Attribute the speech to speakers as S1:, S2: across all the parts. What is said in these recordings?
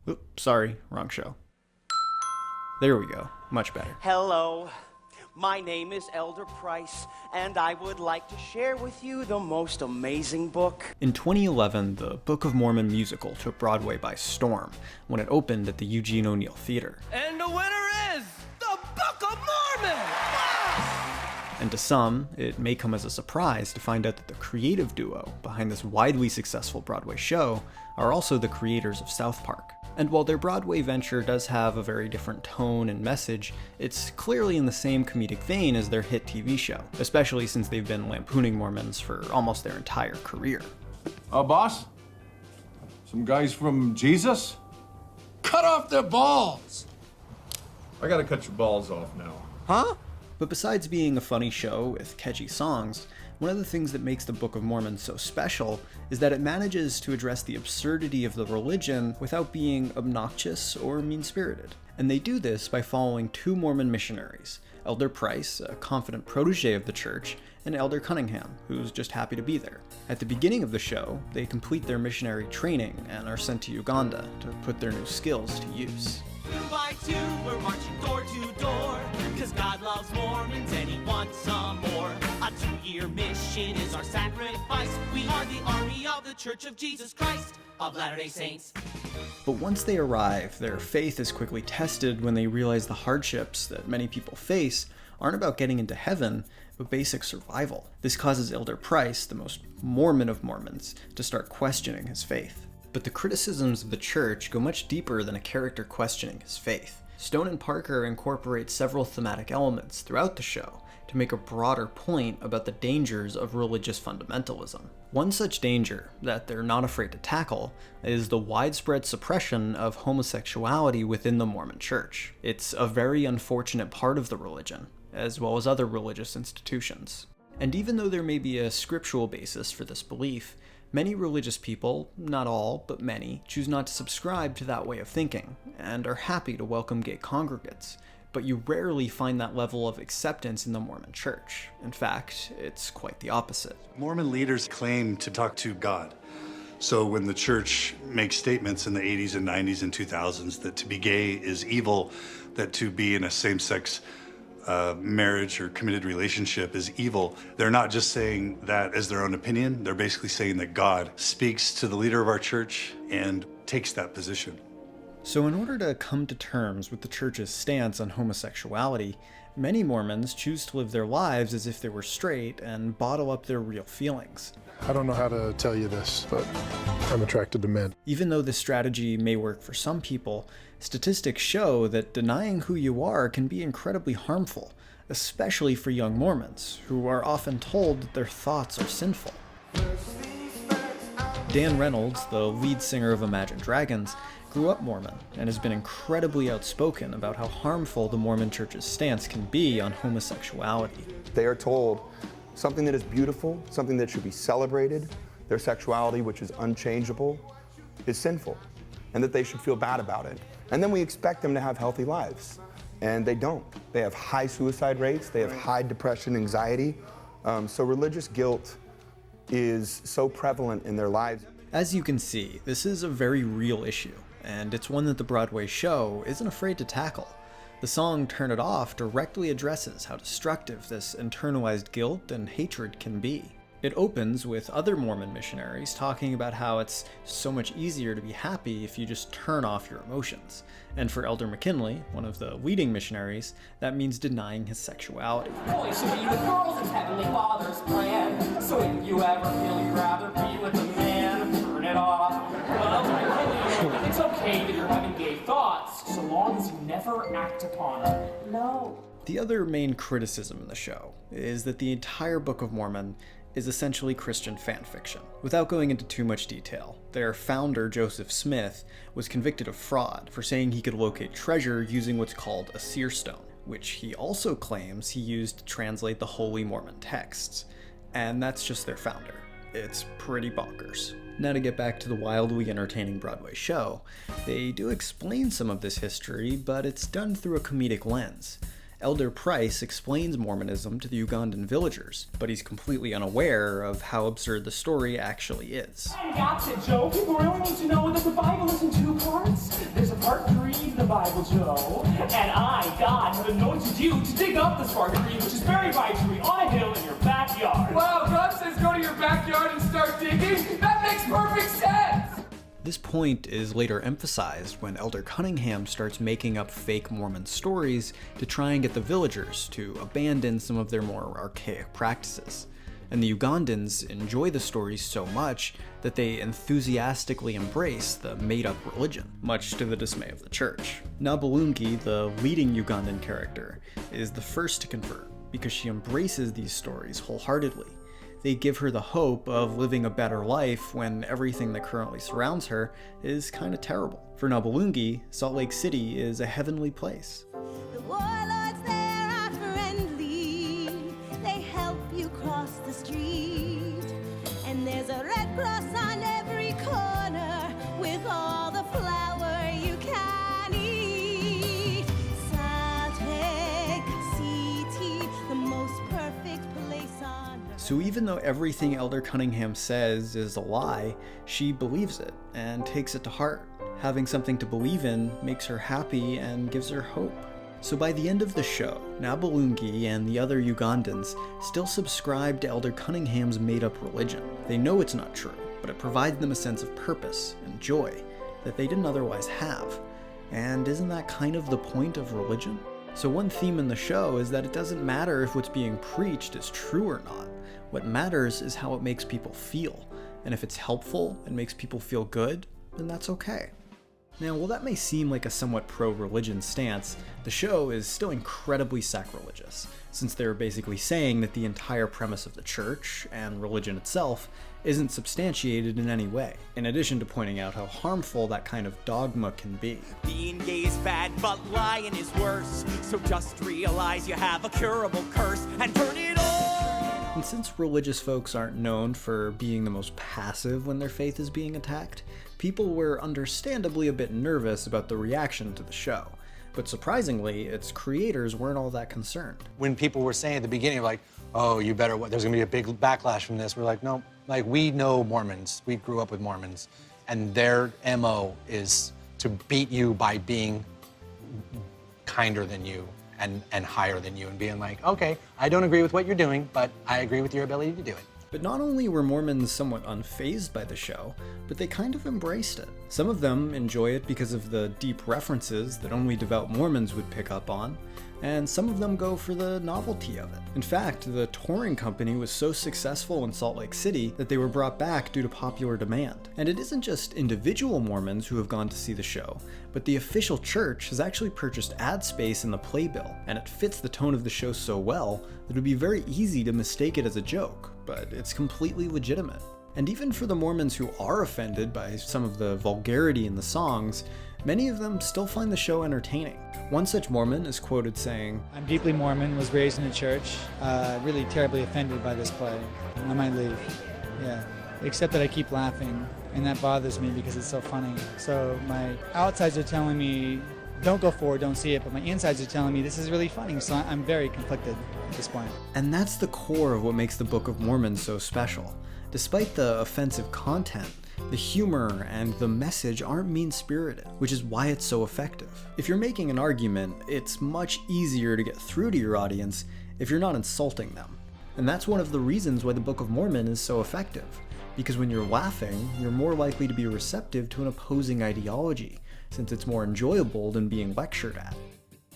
S1: Oops, sorry, wrong show. There we go, much better.
S2: Hello, my name is Elder Price, and I would like to share with you the most amazing book.
S1: In 2011, the Book of Mormon musical took Broadway by storm when it opened at the Eugene O'Neill Theater.
S3: And the winner is the Book of Mormon! Wow!
S1: And to some, it may come as a surprise to find out that the creative duo behind this widely successful Broadway show are also the creators of South Park. And while their Broadway venture does have a very different tone and message, it's clearly in the same comedic vein as their hit TV show, especially since they've been lampooning Mormons for almost their entire career.
S4: Boss? Some guys from Jesus?
S5: Cut off their balls!
S4: I gotta cut your balls off now.
S5: Huh?
S1: But besides being a funny show with catchy songs, one of the things that makes the Book of Mormon so special is that it manages to address the absurdity of the religion without being obnoxious or mean-spirited. And they do this by following two Mormon missionaries, Elder Price, a confident protege of the church, and Elder Cunningham, who's just happy to be there. At the beginning of the show, they complete their missionary training and are sent to Uganda to put their new skills to use.
S3: 2 by 2, we're marching door to door, 'cause God loves Mormons and he wants some more. A 2-year mission is our sacrifice. We are the army of the Church of Jesus Christ of Latter-day Saints.
S1: But once they arrive, their faith is quickly tested when they realize the hardships that many people face aren't about getting into heaven, but basic survival. This causes Elder Price, the most Mormon of Mormons, to start questioning his faith. But the criticisms of the church go much deeper than a character questioning his faith. Stone and Parker incorporate several thematic elements throughout the show to make a broader point about the dangers of religious fundamentalism. One such danger that they're not afraid to tackle is the widespread suppression of homosexuality within the Mormon Church. It's a very unfortunate part of the religion, as well as other religious institutions. And even though there may be a scriptural basis for this belief, many religious people, not all, but many, choose not to subscribe to that way of thinking, and are happy to welcome gay congregants, but you rarely find that level of acceptance in the Mormon Church. In fact, it's quite the opposite.
S6: Mormon leaders claim to talk to God. So when the church makes statements in the 80s and 90s and 2000s that to be gay is evil, that to be in a same-sex marriage or committed relationship is evil, they're not just saying that as their own opinion. They're basically saying that God speaks to the leader of our church and takes that position.
S1: So in order to come to terms with the church's stance on homosexuality, many Mormons choose to live their lives as if they were straight and bottle up their real feelings.
S7: I don't know how to tell you this, but I'm attracted to men.
S1: Even though this strategy may work for some people, statistics show that denying who you are can be incredibly harmful, especially for young Mormons, who are often told that their thoughts are sinful. Dan Reynolds, the lead singer of Imagine Dragons, grew up Mormon and has been incredibly outspoken about how harmful the Mormon Church's stance can be on homosexuality.
S8: They are told something that is beautiful, something that should be celebrated, their sexuality, which is unchangeable, is sinful, and that they should feel bad about it. And then we expect them to have healthy lives, and they don't. They have high suicide rates, they have high depression, anxiety, so religious guilt is so prevalent in their lives.
S1: As you can see, this is a very real issue, and it's one that the Broadway show isn't afraid to tackle. The song Turn It Off directly addresses how destructive this internalized guilt and hatred can be. It opens with other Mormon missionaries talking about how it's so much easier to be happy if you just turn off your emotions. And for Elder McKinley, one of the leading missionaries, that means denying his sexuality.
S9: Boy, should be the girls is Heavenly Father's plan. So if you ever feel you'd rather be with a man, turn it off. Well, McKinley, it's okay that you're having gay thoughts, so long as you never act upon them. No.
S1: The other main criticism in the show is that the entire Book of Mormon is essentially Christian fan fiction. Without going into too much detail, their founder, Joseph Smith, was convicted of fraud for saying he could locate treasure using what's called a seer stone, which he also claims he used to translate the Holy Mormon texts. And that's just their founder. It's pretty bonkers. Now to get back to the wildly entertaining Broadway show, they do explain some of this history, but it's done through a comedic lens. Elder Price explains Mormonism to the Ugandan villagers, but he's completely unaware of how absurd the story actually is.
S9: Gotcha, Joe. People really need to know that the Bible is in two parts. There's a part to read in the Bible, Joe. And I, God, have anointed you to dig up the spark tree, which is buried by a tree on a hill in your backyard.
S5: Wow, God says go to your backyard and start digging? That makes perfect sense!
S1: This point is later emphasized when Elder Cunningham starts making up fake Mormon stories to try and get the villagers to abandon some of their more archaic practices. And the Ugandans enjoy the stories so much that they enthusiastically embrace the made-up religion, much to the dismay of the church. Nabulungi, the leading Ugandan character, is the first to convert because she embraces these stories wholeheartedly. They give her the hope of living a better life when everything that currently surrounds her is kind of terrible. For Nabulungi, Salt Lake City is a heavenly place.
S10: The warlords there are friendly. They help you cross the street. And there's a red cross on every corner with all the flour you can eat. Salt Lake City, the most perfect place on earth.
S1: So even though everything Elder Cunningham says is a lie, she believes it and takes it to heart. Having something to believe in makes her happy and gives her hope. So by the end of the show, Nabulungi and the other Ugandans still subscribe to Elder Cunningham's made-up religion. They know it's not true, but it provides them a sense of purpose and joy that they didn't otherwise have. And isn't that kind of the point of religion? So one theme in the show is that it doesn't matter if what's being preached is true or not. What matters is how it makes people feel, and if it's helpful and makes people feel good, then that's okay. Now, while that may seem like a somewhat pro-religion stance, the show is still incredibly sacrilegious, since they're basically saying that the entire premise of the church, and religion itself, isn't substantiated in any way, in addition to pointing out how harmful that kind of dogma can be.
S3: Being gay is bad, but lying is worse. So just realize you have a curable curse and turn it on.
S1: And since religious folks aren't known for being the most passive when their faith is being attacked, people were understandably a bit nervous about the reaction to the show. But surprisingly, its creators weren't all that concerned.
S11: When people were saying at the beginning, like, oh, you better, there's gonna be a big backlash from this, we're like, no, like, we know Mormons, we grew up with Mormons, and their MO is to beat you by being kinder than you and higher than you, and being like, okay, I don't agree with what you're doing, but I agree with your ability to do it.
S1: But not only were Mormons somewhat unfazed by the show, but they kind of embraced it. Some of them enjoy it because of the deep references that only devout Mormons would pick up on, and some of them go for the novelty of it. In fact, the touring company was so successful in Salt Lake City that they were brought back due to popular demand. And it isn't just individual Mormons who have gone to see the show, but the official church has actually purchased ad space in the playbill, and it fits the tone of the show so well that it would be very easy to mistake it as a joke, but it's completely legitimate. And even for the Mormons who are offended by some of the vulgarity in the songs, many of them still find the show entertaining. One such Mormon is quoted saying,
S12: I'm deeply Mormon, was raised in a church, really terribly offended by this play. I might leave, yeah. Except that I keep laughing, and that bothers me because it's so funny. So my outsides are telling me, don't go forward, don't see it, but my insides are telling me this is really funny, so I'm very conflicted at this point.
S1: And that's the core of what makes the Book of Mormon so special. Despite the offensive content, the humor and the message aren't mean-spirited, which is why it's so effective. If you're making an argument, it's much easier to get through to your audience if you're not insulting them. And that's one of the reasons why the Book of Mormon is so effective, because when you're laughing, you're more likely to be receptive to an opposing ideology, since it's more enjoyable than being lectured at.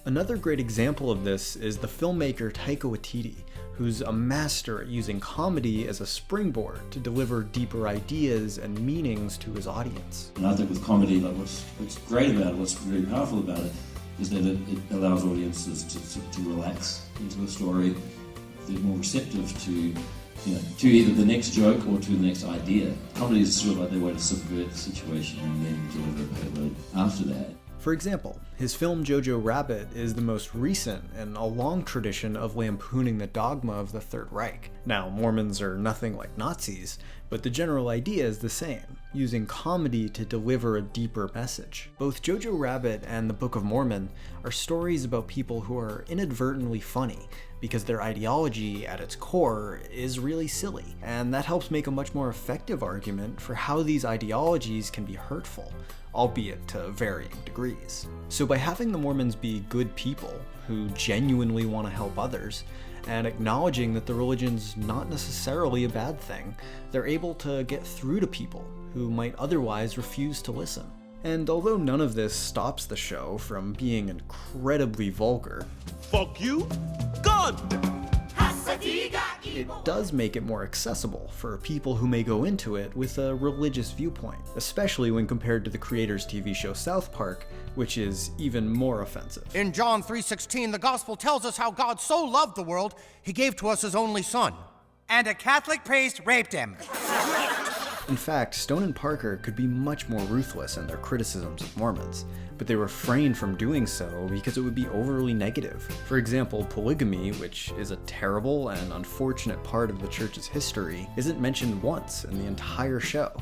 S1: Another great example of this is the filmmaker Taika Waititi, who's a master at using comedy as a springboard to deliver deeper ideas and meanings to his audience.
S13: And I think with comedy, like what's great about it, what's really powerful about it, is that it allows audiences to relax into the story. They're more receptive to either the next joke or to the next idea. Comedy is sort of like their way to subvert the situation and then deliver a payload after that.
S1: For example, his film Jojo Rabbit is the most recent in a long tradition of lampooning the dogma of the Third Reich. Now, Mormons are nothing like Nazis, but the general idea is the same. using comedy to deliver a deeper message. Both Jojo Rabbit and the Book of Mormon are stories about people who are inadvertently funny because their ideology at its core is really silly, and that helps make a much more effective argument for how these ideologies can be hurtful, albeit to varying degrees. So by having the Mormons be good people who genuinely want to help others, and acknowledging that the religion's not necessarily a bad thing, they're able to get through to people who might otherwise refuse to listen. And although none of this stops the show from being incredibly vulgar,
S3: fuck you, God!
S1: It does make it more accessible for people who may go into it with a religious viewpoint, especially when compared to the creator's TV show South Park, which is even more offensive.
S14: In John 3:16, the gospel tells us how God so loved the world, he gave to us his only son. And a Catholic priest raped him.
S1: In fact, Stone and Parker could be much more ruthless in their criticisms of Mormons, but they refrained from doing so because it would be overly negative. For example, polygamy, which is a terrible and unfortunate part of the church's history, isn't mentioned once in the entire show,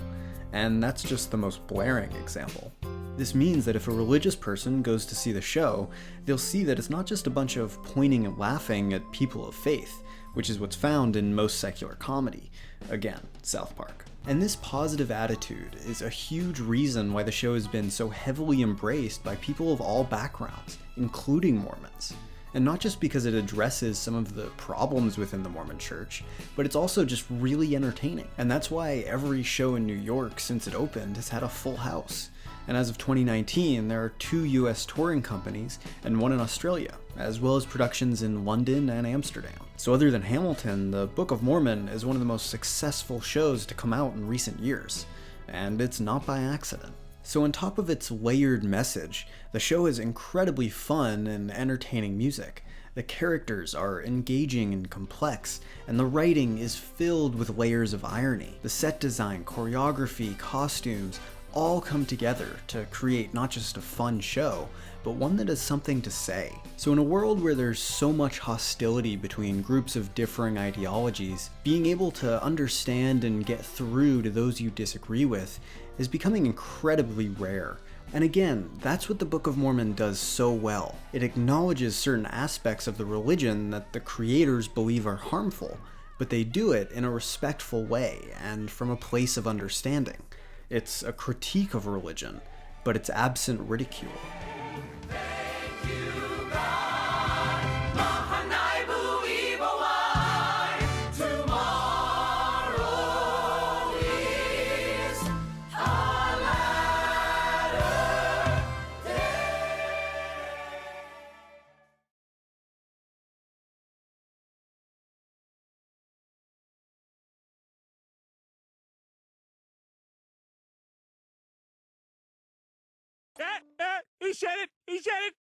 S1: and that's just the most blaring example. This means that if a religious person goes to see the show, they'll see that it's not just a bunch of pointing and laughing at people of faith, which is what's found in most secular comedy. Again, South Park. And this positive attitude is a huge reason why the show has been so heavily embraced by people of all backgrounds, including Mormons. And not just because it addresses some of the problems within the Mormon church, but it's also just really entertaining. And that's why every show in New York since it opened has had a full house. And as of 2019, there are 2 US touring companies and 1 in Australia, as well as productions in London and Amsterdam. So other than Hamilton, the Book of Mormon is one of the most successful shows to come out in recent years, and it's not by accident. So on top of its layered message, the show is incredibly fun and entertaining music. The characters are engaging and complex, and the writing is filled with layers of irony. The set design, choreography, costumes, all come together to create not just a fun show, but one that has something to say. So in a world where there's so much hostility between groups of differing ideologies, being able to understand and get through to those you disagree with is becoming incredibly rare. And again, that's what the Book of Mormon does so well. It acknowledges certain aspects of the religion that the creators believe are harmful, but they do it in a respectful way and from a place of understanding. It's a critique of religion, but it's absent ridicule.
S3: He said it! He said it!